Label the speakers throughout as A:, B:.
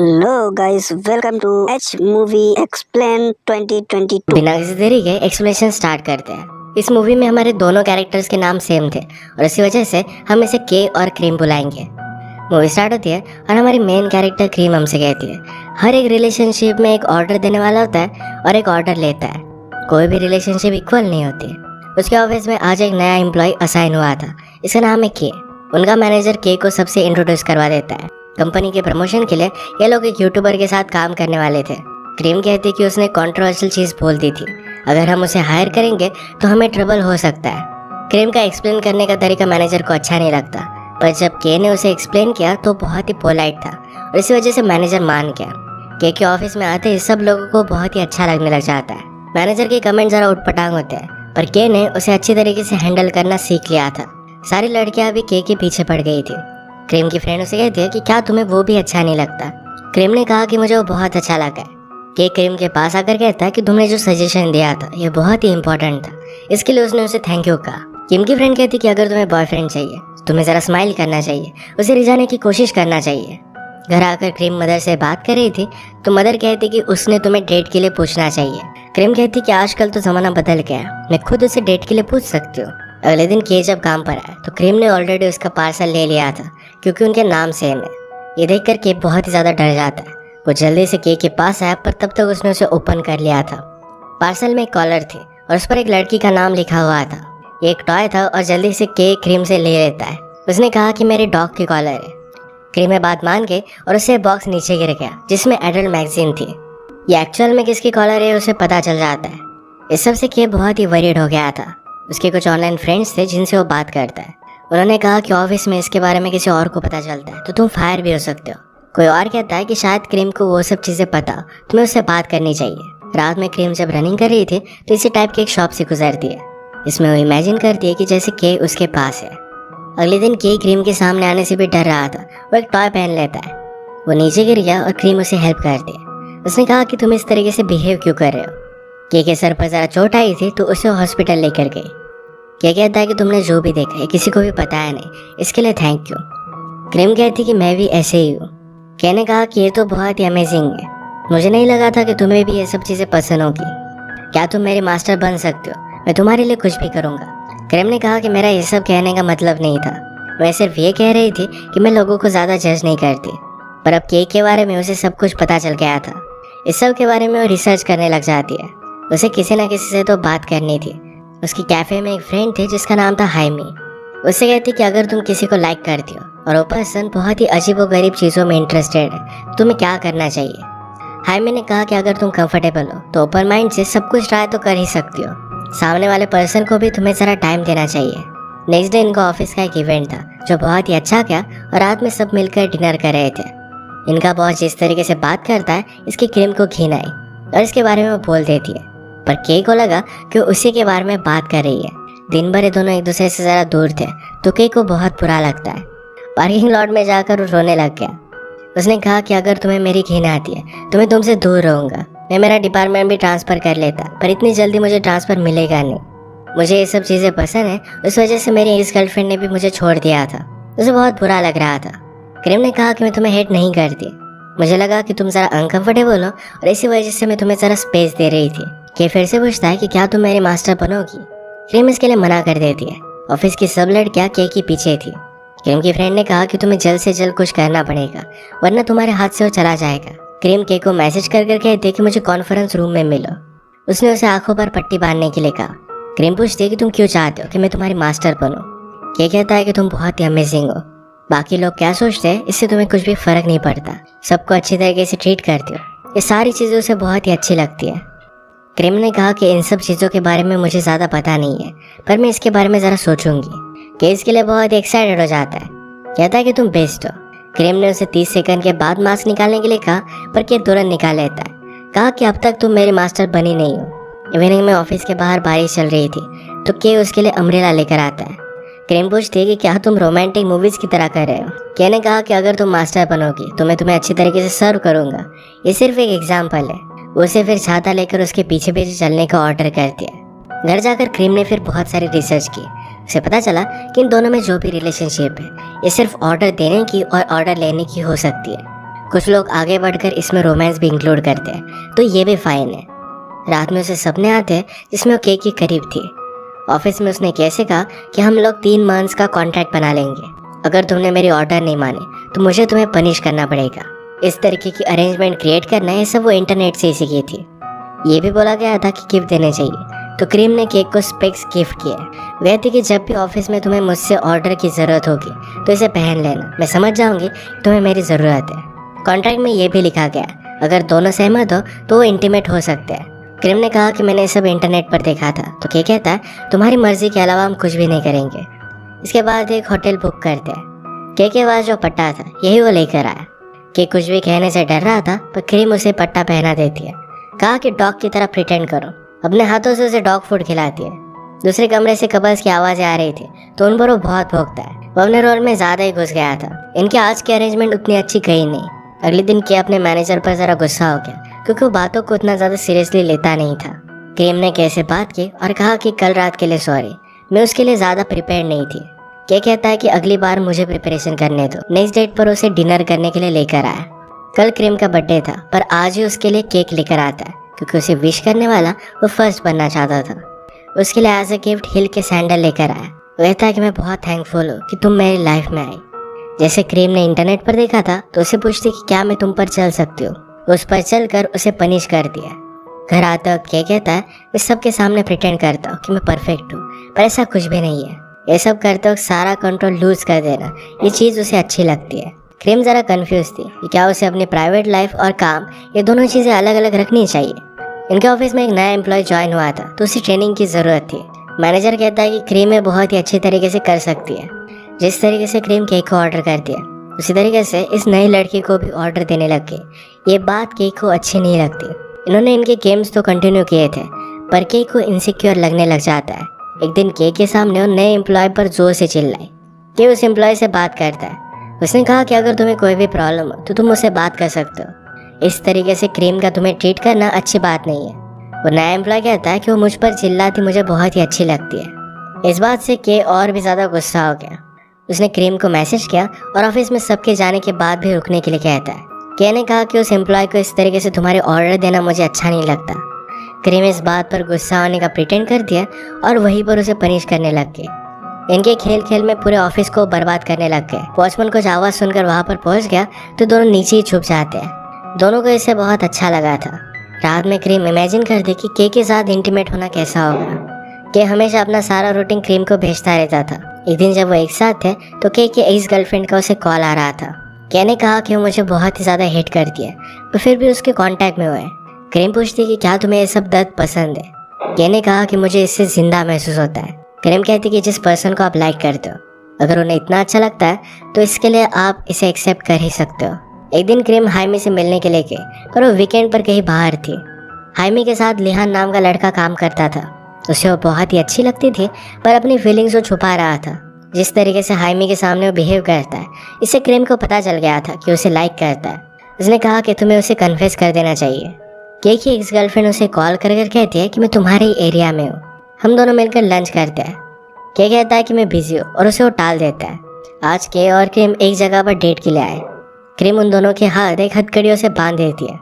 A: Hello guys, welcome to H movie explain 2022।
B: बिना किसी देरी के एक्सप्लेनेशन स्टार्ट करते हैं। इस मूवी में हमारे दोनों कैरेक्टर्स के नाम सेम थे और इसी वजह से हम इसे के और क्रीम बुलाएंगे। मूवी स्टार्ट होती है और हमारी मेन कैरेक्टर क्रीम हमसे कहती है हर एक रिलेशनशिप में एक ऑर्डर देने वाला होता है और एक ऑर्डर लेता है। कोई भी रिलेशनशिप इक्वल नहीं होती। उसके ऑफिस में आज एक नया एम्प्लॉय असाइन हुआ था। इसका नाम है के। उनका मैनेजर के को सबसे इंट्रोड्यूस करवा देता है। कंपनी के प्रमोशन के लिए ये लोग एक यूट्यूबर के साथ काम करने वाले थे। क्रीम कहती कि उसने कंट्रोवर्शियल चीज़ बोल दी थी, अगर हम उसे हायर करेंगे तो हमें ट्रबल हो सकता है। क्रीम का एक्सप्लेन करने का तरीका मैनेजर को अच्छा नहीं लगता, पर जब के ने उसे एक्सप्लेन किया तो बहुत ही पोलाइट था और इसी वजह से मैनेजर मान गया। के ऑफिस में आते ही सब लोगों को बहुत ही अच्छा लगने लग जाता है। मैनेजर के कमेंट ज़रा उठपटांग होते हैं, पर के ने उसे अच्छी तरीके से हैंडल करना सीख लिया था। सारी लड़कियां भी के पीछे पड़ गई थी। क्रीम की फ्रेंड उसे कहती है कि क्या तुम्हें वो भी अच्छा नहीं लगता। क्रीम ने कहा कि मुझे वो बहुत अच्छा लगा है। के क्रीम के पास आकर कहता है कि तुमने जो सजेशन दिया था ये बहुत ही इंपॉर्टेंट था, इसके लिए उसने उसे थैंक यू कहा। किम की फ्रेंड कहती कि अगर तुम्हें बॉयफ्रेंड चाहिए तुम्हें ज़रा स्माइल करना चाहिए, उसे रिझाने की कोशिश करना चाहिए। घर आकर क्रीम मदर से बात कर रही थी तो मदर कहती कि उसने तुम्हें डेट के लिए पूछना चाहिए। क्रीम कहती कि आजकल तो ज़माना बदल गया है, मैं खुद उसे डेट के लिए पूछ सकती हूँ। अगले दिन के जब काम पर आया तो क्रीम ने ऑलरेडी उसका पार्सल ले लिया था क्योंकि उनके नाम सेम है। ये देखकर के बहुत ही ज़्यादा डर जाता है। वो जल्दी से के पास आया, पर तब तक उसने उसे ओपन कर लिया था। पार्सल में एक कॉलर थी और उस पर एक लड़की का नाम लिखा हुआ था। ये एक टॉय था और जल्दी से के क्रीम से ले लेता है। उसने कहा कि मेरे डॉग की कॉलर है। क्रीम में बात मान गई और उससे बॉक्स नीचे गिर गया जिसमें एडल्ट मैगजीन थी। ये एक्चुअल में किसकी कॉलर है उसे पता चल जाता है। इस सब से के बहुत ही वरीड हो गया था। उसके कुछ ऑनलाइन फ्रेंड्स थे जिनसे वो बात करता है। उन्होंने कहा कि ऑफिस में इसके बारे में किसी और को पता चलता है तो तुम फायर भी हो सकते हो। कोई और कहता है कि शायद क्रीम को वो सब चीज़ें पता, तुम्हें उससे बात करनी चाहिए। रात में क्रीम जब रनिंग कर रही थी तो इसी टाइप की एक शॉप से गुजरती है। इसमें वो इमेजिन करती है कि जैसे के उसके पास है। अगले दिन के क्रीम के सामने आने से भी डर रहा था। वो एक टॉय पहन लेता है। वो नीचे गिर गया और क्रीम उसे हेल्प करती है। उसने कहा कि तुम इस तरीके से बिहेव क्यों कर रहे हो। के सर पर ज़रा चोट आई थी तो उसे हॉस्पिटल लेकर गई। क्या कहता है कि तुमने जो भी देखा है किसी को भी बताया नहीं, इसके लिए थैंक यू। क्रीम कहती कि मैं भी ऐसे ही हूँ। कहने कहा कि ये तो बहुत ही अमेजिंग है, मुझे नहीं लगा था कि तुम्हें भी ये सब चीज़ें पसंद होगी। क्या तुम मेरी मास्टर बन सकते हो, मैं तुम्हारे लिए कुछ भी करूँगा। क्रीम ने कहा कि मेरा ये सब कहने का मतलब नहीं था, मैं सिर्फ ये कह रही थी कि मैं लोगों को ज़्यादा जज नहीं करती। पर अब के बारे में उसे सब कुछ पता चल गया था। इस सब के बारे में वो रिसर्च करने लग जाती है। उसे किसी न किसी से तो बात करनी थी। उसकी कैफ़े में एक फ्रेंड थी जिसका नाम था हाइमी। उससे कहती कि अगर तुम किसी को लाइक करती हो और वो पर्सन बहुत ही अजीब व गरीब चीज़ों में इंटरेस्टेड है तुम्हें क्या करना चाहिए। हाइमी ने कहा कि अगर तुम कंफर्टेबल हो तो ओपन माइंड से सब कुछ ट्राई तो कर ही सकती हो। सामने वाले पर्सन को भी तुम्हें ज़रा टाइम देना चाहिए। नेक्स्ट डे इनका ऑफिस का एक इवेंट था जो बहुत ही अच्छा गया और रात में सब मिलकर डिनर कर रहे थे। इनका बॉस जिस तरीके से बात करता है इसकी क्रीम को घिन आई और इसके बारे में वो बोल देती है, पर के को लगा कि उसी के बारे में बात कर रही है। दिन भर ये दोनों एक दूसरे से ज़रा दूर थे तो के को बहुत बुरा लगता है। पार्किंग लॉट में जाकर वो रोने लग गया। उसने कहा कि अगर तुम्हें मेरी घिन आती है तो मैं तुमसे दूर रहूँगा। मैं मेरा डिपार्टमेंट भी ट्रांसफ़र कर लेता, पर इतनी जल्दी मुझे ट्रांसफ़र मिलेगा नहीं। मुझे ये सब चीज़ें पसंद है, उस वजह से मेरी इस गर्लफ्रेंड ने भी मुझे छोड़ दिया था। उसे बहुत बुरा लग रहा था। क्रीम ने कहा कि मैं तुम्हें हेट नहीं करती, मुझे लगा कि तुम ज़रा अनकंफर्टेबल हो और इसी वजह से मैं तुम्हें ज़रा स्पेस दे रही थी। के फिर से पूछता है कि क्या तुम मेरी मास्टर बनोगी। क्रीम इसके लिए मना कर देती है। ऑफिस की सब लड़कियां के पीछे थी। क्रीम की फ्रेंड ने कहा कि तुम्हें जल्द से जल्द कुछ करना पड़ेगा वरना तुम्हारे हाथ से वो चला जाएगा। क्रीम के को मैसेज कर कहती है कि मुझे कॉन्फ्रेंस रूम में मिलो। उसने उसे आंखों पर पट्टी बांधने के लिए कहा। क्रीम पूछती है कि तुम क्यों चाहते हो कि मैं तुम्हारी मास्टर बनूं। के कहता है कि तुम बहुत ही अमेजिंग हो, बाकी लोग क्या सोचते हैं इससे तुम्हें कुछ भी फर्क नहीं पड़ता, सबको अच्छी तरीके से ट्रीट करते हो। ये सारी चीज़ें उसे बहुत ही अच्छी लगती है। क्रीम ने कहा कि इन सब चीज़ों के बारे में मुझे ज़्यादा पता नहीं है, पर मैं इसके बारे में ज़रा सोचूंगी। के इसके लिए बहुत एक्साइटेड हो जाता है, कहता है कि तुम बेस्ट हो। क्रीम ने उसे 30 सेकंड के बाद मास्क निकालने के लिए कहा, पर के तुरंत निकाल लेता है। कहा कि अब तक तुम मेरी मास्टर बनी नहीं हो। इवनिंग में ऑफिस के बाहर बारिश चल रही थी तो के उसके लिए अम्ब्रेला लेकर आता है। क्रीम पूछती है कि क्या तुम रोमांटिक मूवीज़ की तरह कर रहे हो। के ने कहा कि अगर तुम मास्टर बनोगी तो मैं तुम्हें अच्छी तरीके से सर्व करूँगा, ये सिर्फ एक एग्जाम्पल है। उसे फिर छाता लेकर उसके पीछे पीछे चलने का ऑर्डर कर दिया। घर जाकर क्रीम ने फिर बहुत सारी रिसर्च की। उसे पता चला कि इन दोनों में जो भी रिलेशनशिप है ये सिर्फ ऑर्डर देने की और ऑर्डर लेने की हो सकती है। कुछ लोग आगे बढ़कर इसमें रोमांस भी इंक्लूड करते हैं, तो ये भी फाइन है। रात में उसे सपने आते हैं जिसमें वो केक के करीब थी। ऑफिस में उसने कैसे कहा कि हम लोग 3 मंथ्स का कॉन्ट्रैक्ट बना लेंगे, अगर तुमने मेरी ऑर्डर नहीं माने तो मुझे तुम्हें पनिश करना पड़ेगा। इस तरीके की अरेंजमेंट क्रिएट करना ये सब वो इंटरनेट से ही सीखी थी। ये भी बोला गया था कि गिफ्ट देने चाहिए, तो क्रीम ने केक को स्पेक्स गिफ्ट किया। वह थी कि जब भी ऑफिस में तुम्हें मुझसे ऑर्डर की ज़रूरत होगी तो इसे पहन लेना, मैं समझ जाऊंगी तुम्हें मेरी ज़रूरत है। कॉन्ट्रैक्ट में ये भी लिखा गया अगर दोनों सहमत हो तो वो इंटीमेट हो सकते हैं। क्रीम ने कहा कि मैंने सब इंटरनेट पर देखा था, तो क्या कहता है तुम्हारी मर्जी के अलावा हम कुछ भी नहीं करेंगे। इसके बाद एक होटल बुक करते हैं। के पास जो पट्टा था यही वो लेकर आया। के कुछ भी कहने से डर रहा था, पर क्रीम उसे पट्टा पहना देती है। कहा कि डॉग की तरह प्रिटेंड करो। अपने हाथों से उसे डॉग फूड खिलाती है। दूसरे कमरे से कबल्स की आवाज़ें आ रही थी, तो उन पर वो बहुत भौंकता है। वो अपने रोल में ज़्यादा ही घुस गया था। इनकी आज की अरेंजमेंट उतनी अच्छी गई नहीं। अगले दिन के अपने मैनेजर पर ज़रा गुस्सा हो गया, क्योंकि वो बातों को उतना ज़्यादा सीरियसली लेता नहीं था। क्रीम ने कैसे बात की और कहा कि कल रात के लिए सॉरी, मैं उसके लिए ज़्यादा प्रिपेयर नहीं थी। क्या कहता है कि अगली बार मुझे प्रिपरेशन करने दो। नेक्स्ट डेट पर उसे डिनर करने के लिए लेकर आया। कल क्रीम का बर्थडे था, पर आज ही उसके लिए केक लेकर आता है, क्योंकि उसे विश करने वाला वो फर्स्ट बनना चाहता था। उसके लिए एज ए गिफ्ट हिल के सैंडल लेकर आया। वह था कि मैं बहुत थैंकफुल हूँ कि तुम मेरी लाइफ में आई। जैसे क्रीम ने इंटरनेट पर देखा था, तो उसे पूछती कि क्या मैं तुम पर चल सकती हूँ। उस पर चलकर उसे पनिश कर दिया। घर आता क्या कहता है मैं सबके सामने प्रिटेंड करता हूँ कि मैं परफेक्ट हूँ, पर ऐसा कुछ भी नहीं है। ये सब करते वक्त सारा कंट्रोल लूज कर देना, ये चीज़ उसे अच्छी लगती है। क्रीम ज़रा कंफ्यूज थी कि क्या उसे अपनी प्राइवेट लाइफ और काम ये दोनों चीज़ें अलग अलग रखनी चाहिए। इनके ऑफिस में एक नया एम्प्लॉय ज्वाइन हुआ था, तो उसे ट्रेनिंग की ज़रूरत थी। मैनेजर कहता है कि क्रीम में बहुत ही अच्छी तरीके से कर सकती है। जिस तरीके से क्रीम केक को ऑर्डर करती है, उसी तरीके से इस नई लड़की को भी ऑर्डर देने लग गई। ये बात केक को अच्छी नहीं लगती। इन्होंने इनके गेम्स तो कंटिन्यू किए थे, पर केक को इनसिक्योर लगने लग जाता है। एक दिन केक के सामने वो नए एम्प्लॉय पर जोर से चिल्लाई। के उस एम्प्लॉय से बात करता है। उसने कहा कि अगर तुम्हें कोई भी प्रॉब्लम हो तो तुम मुझसे बात कर सकते हो। इस तरीके से क्रीम का तुम्हें ट्रीट करना अच्छी बात नहीं है। वो नया एम्प्लॉय कहता है कि वो मुझ पर चिल्लाती मुझे बहुत ही अच्छी लगती है। इस बात से के और भी ज़्यादा गुस्सा हो गया। उसने क्रीम को मैसेज किया और ऑफिस में सबके जाने के बाद भी रुकने के लिए कहता है। के ने कहा कि उस एम्प्लॉय को इस तरीके से तुम्हारे ऑर्डर देना मुझे अच्छा नहीं लगता। क्रीम इस बात पर गुस्सा होने का प्रिटेंड कर दिया और वहीं पर उसे पनिश करने लग गए। इनके खेल खेल में पूरे ऑफिस को बर्बाद करने लग गए। वॉचमैन कुछ आवाज़ सुनकर वहाँ पर पहुँच गया, तो दोनों नीचे ही छुप जाते हैं। दोनों को इससे बहुत अच्छा लगा था। रात में क्रीम इमेजिन करती कि के साथ इंटीमेट होना कैसा होगा। के हमेशा अपना सारा रूटीन क्रीम को भेजता रहता था। एक दिन जब वो एक साथ थे, तो के एक्स गर्लफ्रेंड का उसे कॉल आ रहा था। के ने कहा कि वो मुझे बहुत ही ज़्यादा हेट करती है, पर फिर भी उसके कांटेक्ट में हुए। क्रीम पूछती कि क्या तुम्हें ये सब दर्द पसंद है। के ने कहा कि मुझे इससे जिंदा महसूस होता है। क्रीम कहती कि जिस पर्सन को आप लाइक करते हो, अगर उन्हें इतना अच्छा लगता है तो इसके लिए आप इसे एक्सेप्ट कर ही सकते हो। एक दिन क्रीम हाइमी से मिलने के लिए गई, पर वो वीकेंड पर कहीं बाहर थी। हाइमी के साथ लिहान नाम का लड़का काम करता था। उसे वो बहुत ही अच्छी लगती थी, पर अपनी फीलिंग्स वो छुपा रहा था। जिस तरीके से हाइमी के सामने वो बिहेव करता है, इससे क्रीम को पता चल गया था कि उसे लाइक करता है। उसने कहा कि तुम्हें उसे कन्फेस कर देना चाहिए। केक की एक्स गर्लफ्रेंड उसे कॉल कर कहती है कि मैं तुम्हारे ही एरिया में हूँ, हम दोनों मिलकर लंच करते हैं। के कहता है कि मैं बिजी हूँ और उसे वो टाल देता है। आज के और क्रीम एक जगह पर डेट के लिए आए। क्रीम उन दोनों के हाथ एक हथकड़ियों से बांध देती है।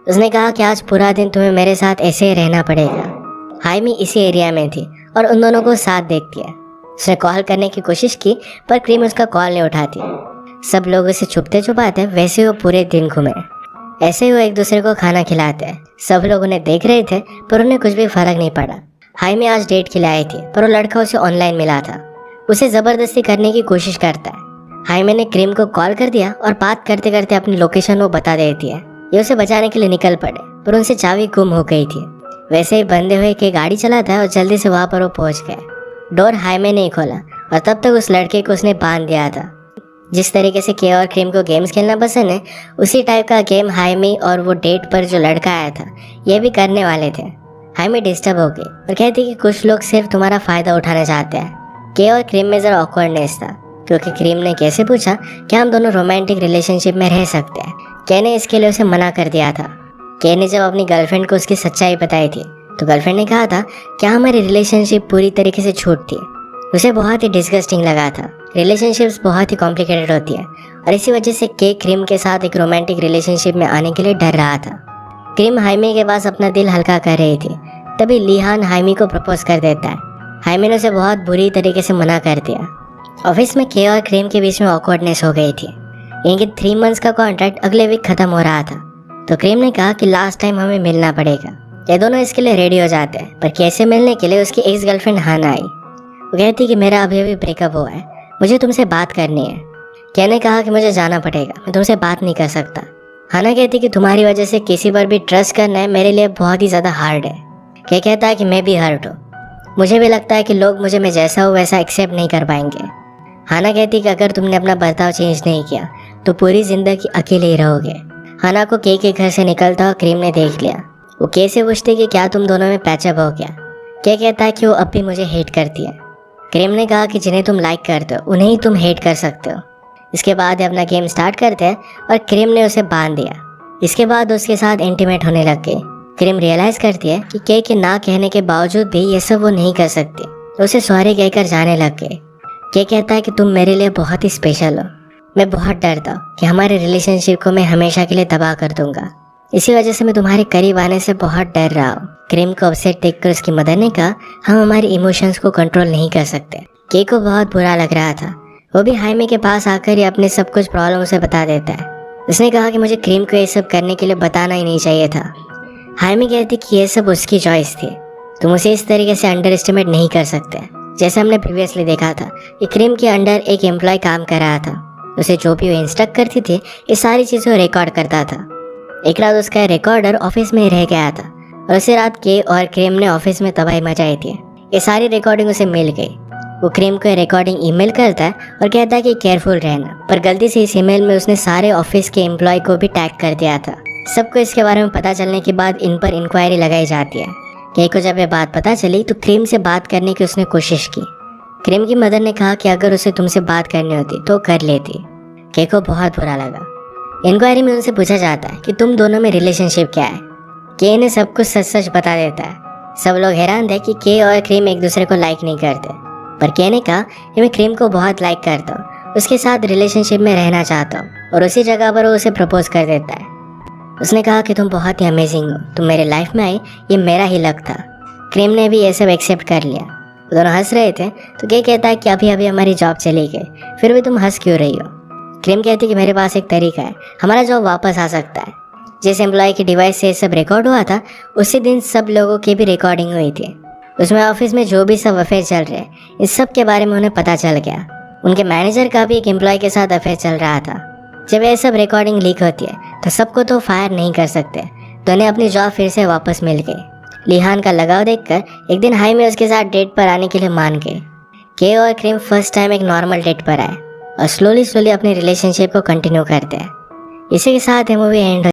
B: उसने कहा कि आज पूरा दिन तुम्हें मेरे साथ ऐसे ही रहना पड़ेगा। हाइमी इसी एरिया में थी और उन दोनों को साथ देखती है। उसने कॉल करने की कोशिश की, पर क्रीम उसका कॉल नहीं उठाती। सब लोग उसे छुपते छुपाते वैसे वो पूरे दिन घूमे। ऐसे ही वो एक दूसरे को खाना खिलाते हैं। सब लोग उन्हें देख रहे थे, पर उन्हें कुछ भी फर्क नहीं पड़ा। हाइमी आज डेट के लिए आई थी, पर वो लड़का उसे ऑनलाइन मिला था। उसे जबरदस्ती करने की कोशिश करता है। हाइमी ने क्रीम को कॉल कर दिया और बात करते करते अपनी लोकेशन वो बता देती है। ये उसे बचाने के लिए निकल पड़े, पर उनसे चाबी गुम हो गई थी। वैसे ही बंदे हुए के गाड़ी चलाता है और जल्दी से वहाँ पर वो पहुँच गए। डोर हाइमी ने खोला और तब तक उस लड़के को उसने बांध दिया था। जिस तरीके से के और क्रीम को गेम्स खेलना पसंद है, उसी टाइप का गेम हाइमी और वो डेट पर जो लड़का आया था ये भी करने वाले थे। हाइमी डिस्टर्ब हो गई और कहती कि कुछ लोग सिर्फ तुम्हारा फ़ायदा उठाना चाहते हैं। के और क्रीम में ज़रा ऑकवर्डनेस था, क्योंकि क्रीम ने कैसे पूछा कि हम दोनों रोमांटिक रिलेशनशिप में रह सकते हैं। के ने इसके लिए उसे मना कर दिया था। के ने जब अपनी गर्लफ्रेंड को उसकी सच्चाई बताई थी, तो गर्लफ्रेंड ने कहा था क्या हमारी रिलेशनशिप पूरी तरीके से छूट थी। उसे बहुत ही डिस्गस्टिंग लगा था। रिलेशनशिप्स बहुत ही कॉम्प्लिकेटेड होती है और इसी वजह से के क्रीम के साथ एक रोमांटिक रिलेशनशिप में आने के लिए डर रहा था। क्रीम हाइमी के पास अपना दिल हल्का कर रही थी, तभी लिहान हाइमी को प्रपोज कर देता है। हाइमी ने उसे बहुत बुरी तरीके से मना कर दिया। ऑफिस में के और क्रीम के बीच में ऑकवर्डनेस हो गई थी। इनके 3 मंथ्स का कॉन्ट्रैक्ट अगले वीक खत्म हो रहा था, तो क्रीम ने कहा कि लास्ट टाइम हमें मिलना पड़ेगा। ये दोनों इसके लिए रेडी हो जाते हैं, पर कैसे मिलने के लिए उसकी एक्स गर्लफ्रेंड हाना आई। वो कहती कि मेरा अभी अभी ब्रेकअप हुआ है, मुझे तुमसे बात करनी है। के ने कहा कि मुझे जाना पड़ेगा, मैं तुमसे बात नहीं कर सकता। हाना कहती कि तुम्हारी वजह से किसी पर भी ट्रस्ट करना है मेरे लिए बहुत ही ज़्यादा हार्ड है। के कहता है कि मैं भी हर्ट हूँ, मुझे भी लगता है कि लोग मुझे मैं जैसा हूँ वैसा एक्सेप्ट नहीं कर पाएंगे। हाना कहती कि अगर तुमने अपना बर्ताव चेंज नहीं किया तो पूरी ज़िंदगी अकेले ही रहोगे। हाना को के घर से निकलता हुआ क्रीम ने देख लिया। वो के से पूछती कि क्या तुम दोनों में पैचअप हो गया। के कहता है कि वो अब भी मुझे हेट करती है। क्रीम ने कहा कि जिन्हें तुम लाइक करते हो उन्हें ही तुम हेट कर सकते हो। इसके बाद अपना गेम स्टार्ट करते हैं और क्रीम ने उसे बांध दिया। इसके बाद उसके साथ इंटीमेट होने लग गई। क्रीम रियलाइज़ करती है कि के ना कहने के बावजूद भी ये सब वो नहीं कर सकती, तो उसे सॉरी कहकर जाने लग गए। के कहता है कि तुम मेरे लिए बहुत ही स्पेशल हो, मैं बहुत डरता हूँ कि हमारे रिलेशनशिप को मैं हमेशा के लिए तबाह कर दूंगा, इसी वजह से मैं तुम्हारे करीब आने से बहुत डर रहा हूँ। क्रीम को अपसेट देखकर उसकी मदर ने कहा हम हमारे इमोशंस को कंट्रोल नहीं कर सकते। के को बहुत बुरा लग रहा था। वो भी हाइमी के पास आकर ही अपने सब कुछ प्रॉब्लम उसे बता देता है। उसने कहा कि मुझे क्रीम को ये सब करने के लिए बताना ही नहीं चाहिए था। हाइमी कहती कि ये सब उसकी चॉइस थी, तुम उसे इस तरीके से अंडर एस्टिमेट नहीं कर सकते। जैसे हमने प्रीवियसली देखा था कि क्रीम के अंडर एक एम्प्लॉय काम कर रहा था, उसे जो भी वो इंस्ट्रक्ट करती थी ये सारी चीज़ें रिकॉर्ड करता था। एक रात उसका रिकॉर्डर ऑफिस में ही रह गया था और उसी रात के और क्रीम ने ऑफिस में तबाही मचाई थी। ये सारी रिकॉर्डिंग उसे मिल गई। वो क्रीम को रिकॉर्डिंग ईमेल करता है और कहता है कि केयरफुल रहना, पर गलती से इस ईमेल में उसने सारे ऑफिस के एम्प्लॉय को भी टैग कर दिया था। सबको इसके बारे में पता चलने के बाद इन पर इंक्वायरी लगाई जाती है। के को जब ये बात पता चली तो क्रीम से बात करने की उसने कोशिश की। क्रीम की मदर ने कहा कि अगर उसे तुमसे बात करनी होती तो कर लेती। के को बहुत बुरा लगा। इंक्वायरी में उनसे पूछा जाता है कि तुम दोनों में रिलेशनशिप क्या है। के ने सब कुछ सच सच बता देता है। सब लोग हैरान थे कि के और क्रीम एक दूसरे को लाइक नहीं करते, पर के ने कहा कि मैं क्रीम को बहुत लाइक करता हूँ, उसके साथ रिलेशनशिप में रहना चाहता हूँ, और उसी जगह पर वो उसे प्रपोज कर देता है। उसने कहा कि तुम बहुत ही अमेजिंग हो, तुम मेरे लाइफ में आई ये मेरा ही लक था। क्रीम ने भी ये सब एक्सेप्ट कर लिया। दोनों हंस रहे थे तो के कहता है कि अभी अभी हमारी जॉब चली गई, फिर भी तुम हंस क्यों रही हो। क्रीम कहती है कि मेरे पास एक तरीका है, हमारा जॉब वापस आ सकता है। जिस एम्प्लॉय की डिवाइस से सब रिकॉर्ड हुआ था उसी दिन सब लोगों की भी रिकॉर्डिंग हुई थी। उसमें ऑफिस में जो भी सब अफेयर चल रहे इस सब के बारे में उन्हें पता चल गया। उनके मैनेजर का भी एक एम्प्लॉय के साथ अफेयर चल रहा था। जब ये सब रिकॉर्डिंग लीक होती है तो सबको तो फायर नहीं कर सकते, तो उन्हें अपनी जॉब फिर से वापस मिल गई। लिहान का लगाव देखकर एक दिन हाइमी उसके साथ डेट पर आने के लिए मान गए। के और क्रीम फर्स्ट टाइम एक नॉर्मल डेट पर आए और स्लोली अपने रिलेशनशिप को कंटिन्यू करते हैं। इसी के साथ ये मूवी एंड